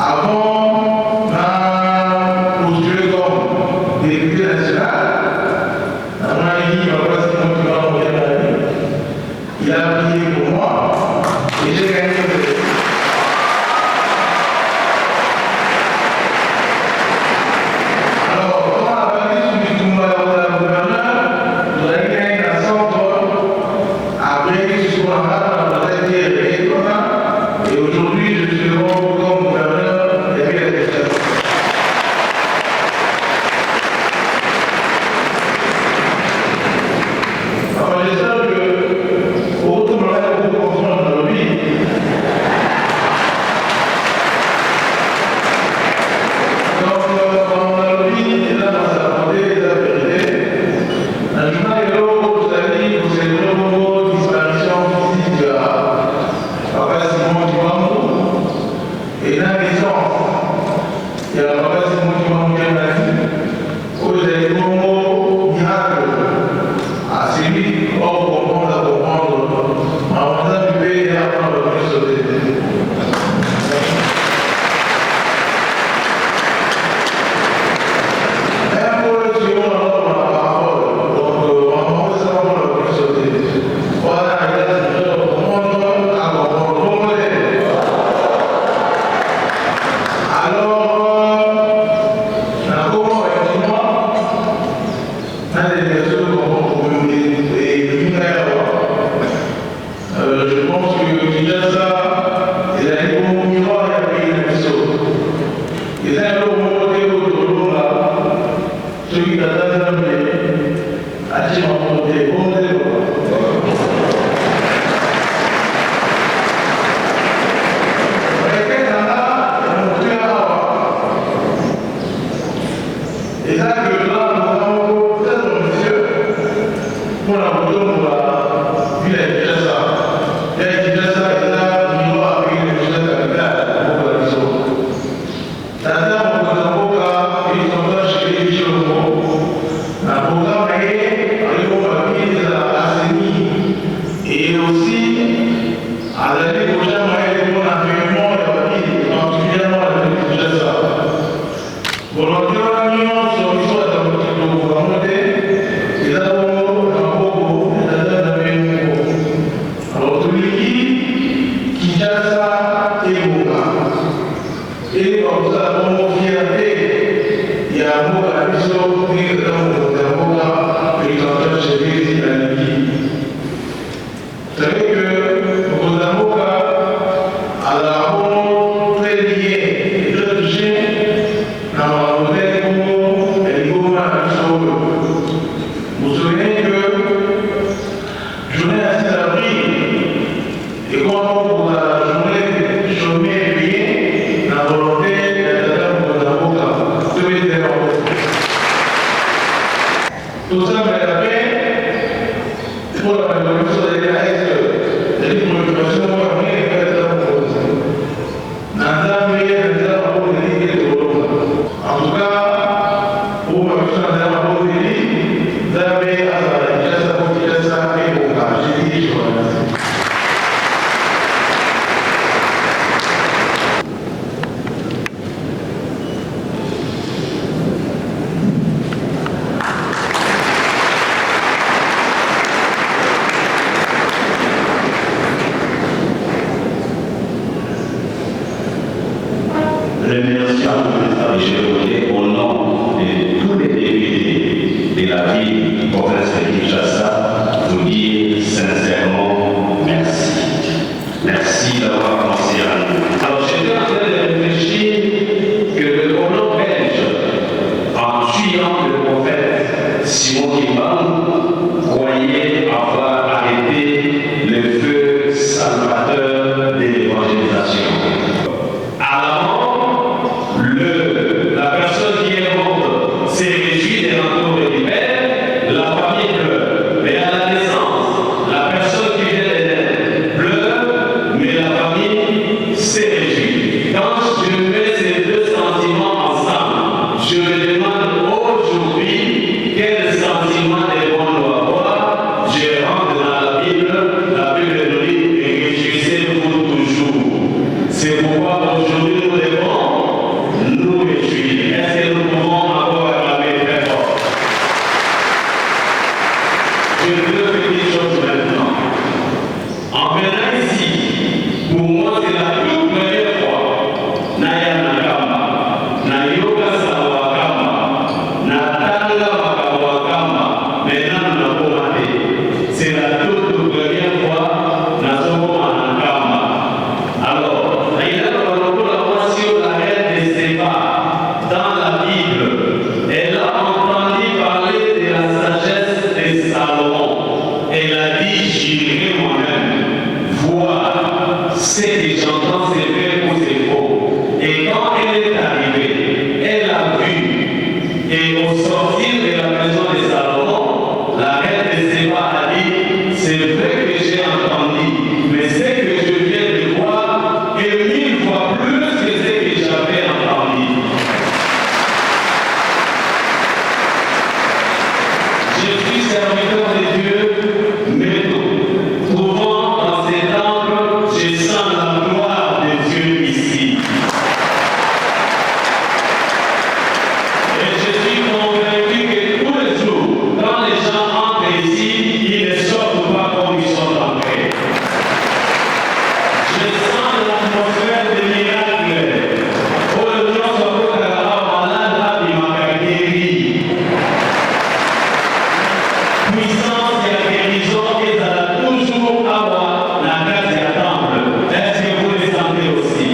Avant, on a postulé comme député national. Il a prié pour moi et j'ai gagné le prix. Alors, quand on a parlé sur le gouverneur, vous avez gagné la centre. Après, je suis en train de faire et aujourd'hui, je suis devant comme gouverneur et avec les députés. Alors, j'espère que au retour de la conférence de l'OBI, donc, dans l'OBI, et là, on s'est accordé la vérité. Un journal de l'eau, vous avez dit que c'est une disparition physique à Papa Simon Kimamou. Et dans les sens, il y a Papa Simon Kimamou qui a dit que vous avez dit un miracle à celui hors comprendre à comprendre en faisant du pays et apprendre le plus sauter. Même pour le second, on a la parole. Donc, on va savoir le plus sauter. Voilà, il y a des gens qui comprendre à comprendre. Alors, la comment effectivement, un des personnes qu'on peut je pense que Kinshasa, il a dit qu'on miroir et a payé le vaisseau. Et c'est un peu monté autour de là, celui qui a donné a dit en monté, et ça que là, nous avons peut-être monsieur, pour la photo, nous avons vu les Kinshasa. Il y a Kinshasa et là, nous avons appris les Kinshasa capitale pour la maison. C'est-à-dire, on a ils sont là chez les Chilombo. Un programme est, on va appuyer la CENI et aussi, à l'année prochaine, on va aider mon environnement et particulièrement à la ville de Kinshasa. Volontairement, et comme ça, mon fierté, il y a un mot à la mission qui est dans mon avocat, et quand je suis ici à l'Église. Vous savez que vos avocats, à la ronde très liée et très touchée, dans la modèle Congo et Congo à la mission. Vous vous souvenez que journée à 6 avril, et quand pour la journée chômée payée, la volonté d'être vos avocats, tous les démocrates. Tout ça me la paix pour la révolution des AS, les préoccupations pour la vie et faire la proposition. Nanda meilleur des arbres de l'île de l'eau. En tout cas, pour ma mission des arbres de l'île, d'arriver à la Kinshasa pour Kinshasa et au cas. J'ai dit, je vous remercie. Remerciant le président Michel au nom de tous les députés de la ville province de Kinshasa, vous dire sincèrement merci. Merci d'avoir pensé à nous. Alors j'étais en train de réfléchir que le colon belge, en tuant le prophète Simon Kimamou, croyait avoir arrêté le feu salvateur de l'évangélisation. À la mort, la personne qui est morte s'est réjouie des rencontres du Père, la famille pleure. Mais à la naissance, la personne qui vient des pleure, mais la famille au sortir de la maison de Salomon, la reine de Séba a dit, c'est vrai que j'ai entendu, mais ce que je viens de voir est 1000 fois plus que ce que j'avais entendu. Je suis serviteur de Dieu, mais trouvant dans ces temples, je sens la gloire de Dieu ici. Et je suis convaincu que tous les jours, quand les gens entrent ici, ils ne sortent pas comme ils sont entrés. Je sens l'atmosphère des miracles. Oh, le Dieu soit pour la malade, il m'a guéri. Puissance et la guérison, et ça a toujours avoir la grâce et la temple. Est-ce que vous les sentez aussi?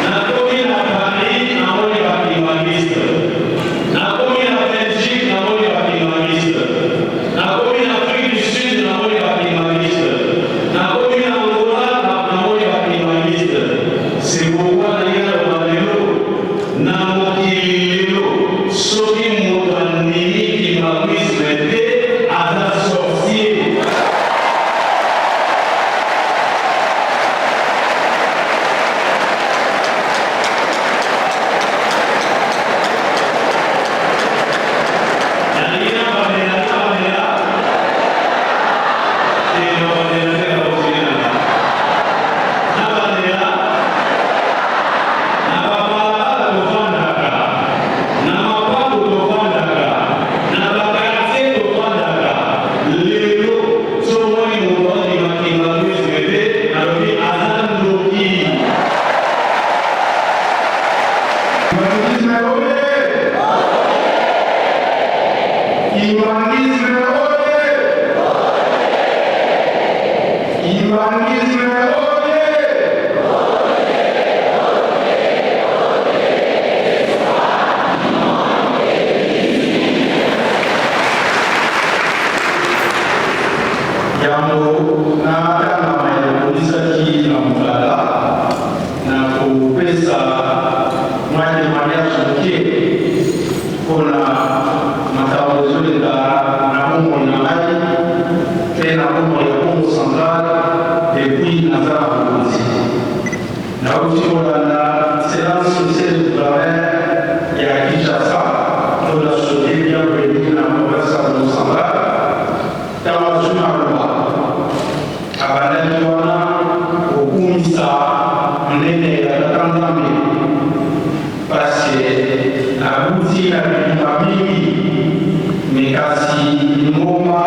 La commune à Paris, la commune à Pimaniste. La commune à Belgique, la commune à Pimaniste. La commune à Afrique du Sud, la commune à Pimaniste. La commune à Angola, la commune à Pimaniste. C'est pourquoi il y a le Mandelo. Namokililo, Soki Moutouanini qui m'a pris souhaiter à la sorcier. Yanina Babela, et le Babela de la Bosnienne. La Babela, na Babala tovandaka, na Mapato tovandaka, na Bakarate tovandaka. Lelo, somoni mutoni makinga kweswete, alobi azandoki. Humanisme oye! Humanisme oye! Jambo na kama maelekezo na mfala na kupesa mwaje mariage mke kuna matawazuli na Mungu na maji tena Mungu ya Kongo Central depuis Nazara Burundi na usiona na séance sociale de la ya Kinshasa pour la société bien prévue na Mombasa na Central kama tunaona abandani wana okumisa mnene ya Tanzania parce que la boutique la mingi mikasi ngoma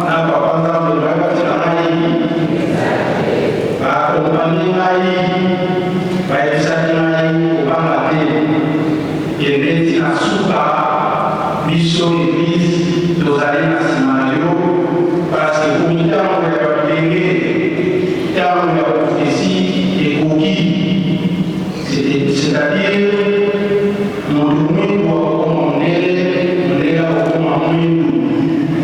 na babanza mbele ya ngai ba kompani ngai ba isani ngai kubanga te yendeti na suka biso eglise tozali na simanyo parce que kumitango ya bilenge tango ya prophétie ekoki c'est-à-dire mundu mwingi wa koma munene munene wa koma mwindu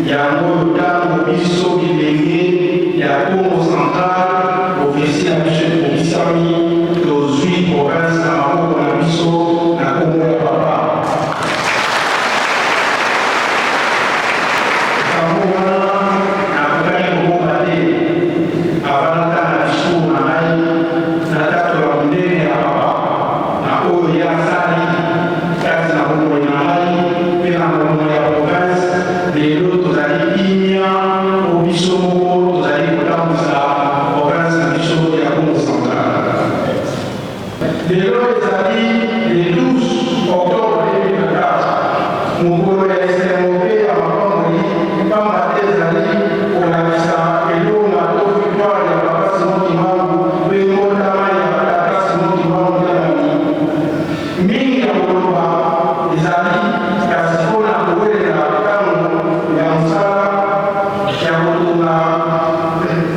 yango tango biso bilenge ya Congo Central officier na biso ekokisami tozwi province na maboko na biso na Congo ya papa yango wana nakokaki kokoka te abalaka na biso na ngai na tato ya mondele ya papa na oyo ye asali kati na bomoi na ngai mpe na bomoi ya province lelo tozali kimia po biso moko tozali kotambusa province na biso ya Congo Central. Lelo ezali le 12 octobre 2024 mokolo ya esengo mpe ya mapamboli pamba te ezali kolakisa elonga to victoire ya papa Simon Kimbangu mpe ngondama ya tata Simon Kimbangu ntanani mingi ya koloba ezali kasi mpona kowelela ntango ya mosala ya kotunga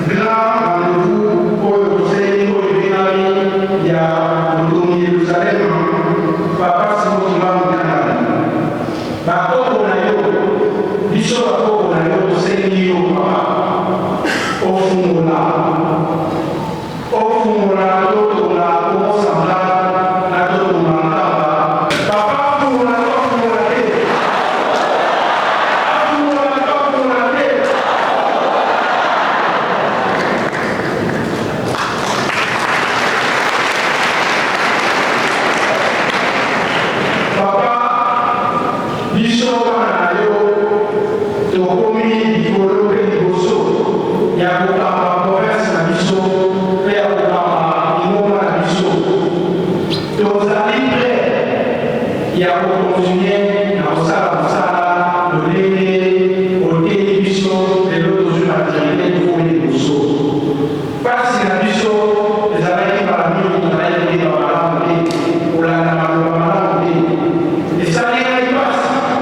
grand rendez-vous oyo toseli oyo ebengami ya kotongi Yerusalem papa Simon Kimbangu ntanani bakoko na yo biso bakoko na yo tosengi yo papa ofungola totonga Congo Central na totonga nkamba continuer à ça, donner au télévision de l'autre matériel de fournir des choses. Parce que la vision, les amis par la nuit, on a été dans la pour la et ça n'est pas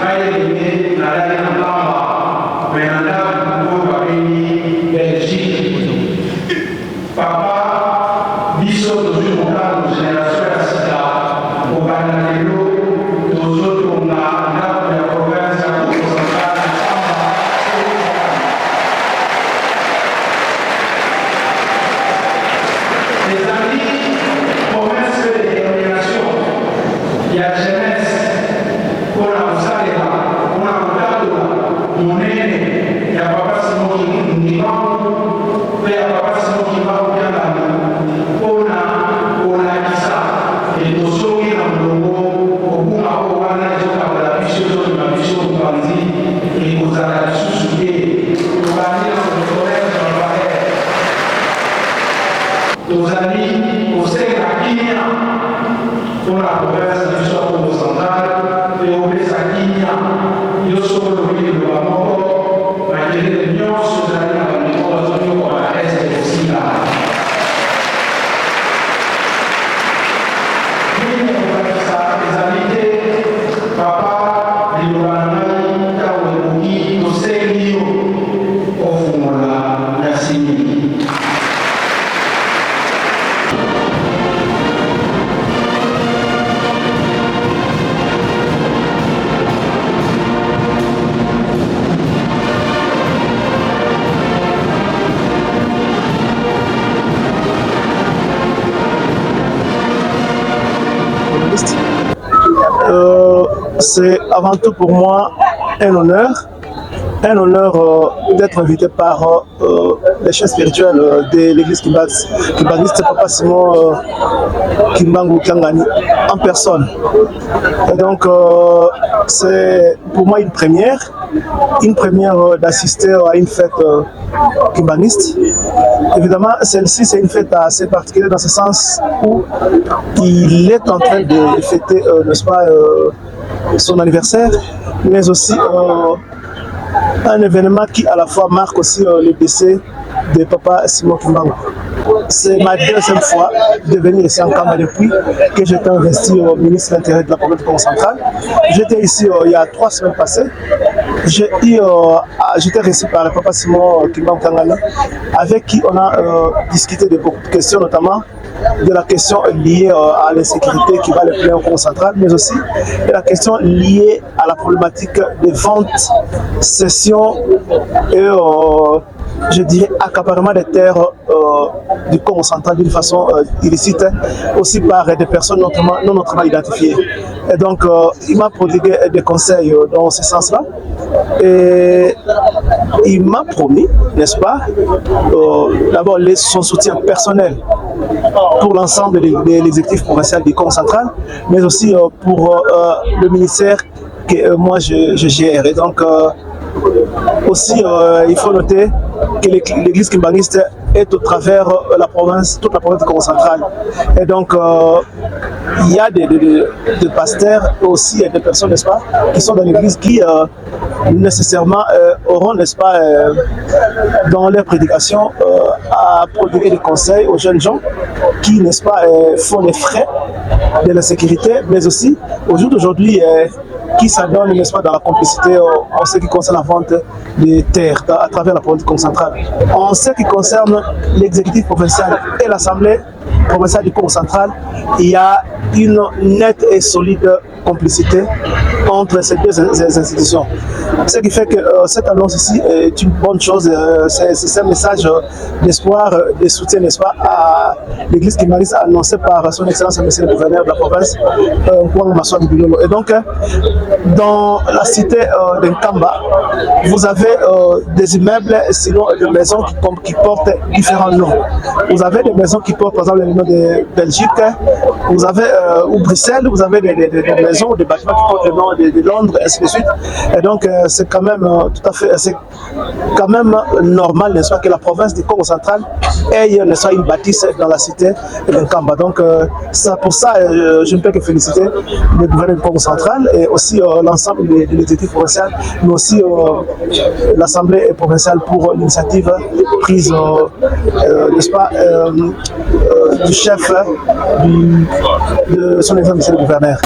là, il est la reine en bas, mais en là, pour la pays Belgique. Papa, biso toujours on a une génération à Sida, au Bananelo, nous autres on a la province à Congo-Central, les amis, promesses de détermination, il y a jeunesse, on a usé là, on a regardé là, mon aîné, il y a papa Simon qui nous il y a papa Simon qui va au Canada, on a dit ça, et nous sommes dans le mot, au bout de la vision de la vision de Banzi, et nous allons soucier, nous allons dire que le collège de nos amis, au sein de la Guinée, pour la province du Sud central, et au Bessa Guinée, ils sont revenus de la mort, malgré l'union sociale dans les trois zones pour la reste aussi là. Les invités, papa, les Loranai, Kaouéboui, nos Seigneurs, au fond là, merci. C'est avant tout pour moi un honneur d'être invité par les chefs spirituels de l'église Kimbanguiste Papa Simon Kimbangu Kangani en personne. Et donc c'est pour moi une première d'assister à une fête kimbanguiste. Évidemment, celle-ci c'est une fête assez particulière dans ce sens où il est en train de fêter, n'est-ce pas, son anniversaire, mais aussi un événement qui à la fois marque aussi le décès de Papa Simon Kimbangu. C'est ma deuxième fois de venir ici en Kamba depuis que j'étais investi au ministre de l'Intérieur de la province Congo-Centrale. J'étais ici il y a 3 semaines passées. J'étais reçu par le Papa Simon Kimbangu Kangani, avec qui on a discuté de beaucoup de questions, notamment de la question liée à l'insécurité qui va le plein au Congo central, mais aussi de la question liée à la problématique des ventes, cessions et je dirais accaparement des terres du Congo central d'une façon illicite, aussi par des personnes non notamment identifiées. Et donc il m'a prodigué des conseils dans ce sens-là. Et il m'a promis, n'est-ce pas, d'abord son soutien personnel pour l'ensemble de l'exécutif provincial du Congo central, mais aussi pour le ministère que moi je gère. Et donc aussi il faut noter que l'église kimbanguiste est au travers toute la province du Congo central. Et donc il y a des pasteurs aussi et des personnes, n'est-ce pas, qui sont dans l'église qui nécessairement auront, n'est-ce pas, dans leur prédication à prodiguer des conseils aux jeunes gens qui, n'est-ce pas, font les frais de la sécurité, mais aussi au jour d'aujourd'hui qui s'adonnent, n'est-ce pas, dans la complicité en ce qui concerne la vente des terres à travers la province centrale. En ce qui concerne l'exécutif provincial et l'Assemblée provinciale du Congo central, il y a une nette et solide complicité entre ces deux institutions. Ce qui fait que cette annonce ici est une bonne chose, c'est un message d'espoir, de soutien, n'est-ce pas, à l'église kimbanguiste annoncé par son excellence monsieur le gouverneur de la province, Nkwang Maswa Bilolo. Et donc, dans la cité d'Nkamba, vous avez des immeubles, sinon des maisons qui portent différents noms. Vous avez des maisons qui portent par exemple le nom de Belgique, vous avez ou Bruxelles, vous avez des maisons, des bâtiments qui portent le nom de Londres, ainsi de suite. Et donc c'est quand même tout à fait, c'est quand même normal, n'est-ce pas, que la province du Congo central ait, n'est-ce pas, une bâtisse dans la cité de Nkamba. Donc pour ça, je ne peux que féliciter le gouvernement du Congo central et aussi l'ensemble de l'exécutif provincial, mais aussi l'Assemblée provinciale pour l'initiative prise, n'est-ce pas, du chef de son exemple, monsieur le gouverneur.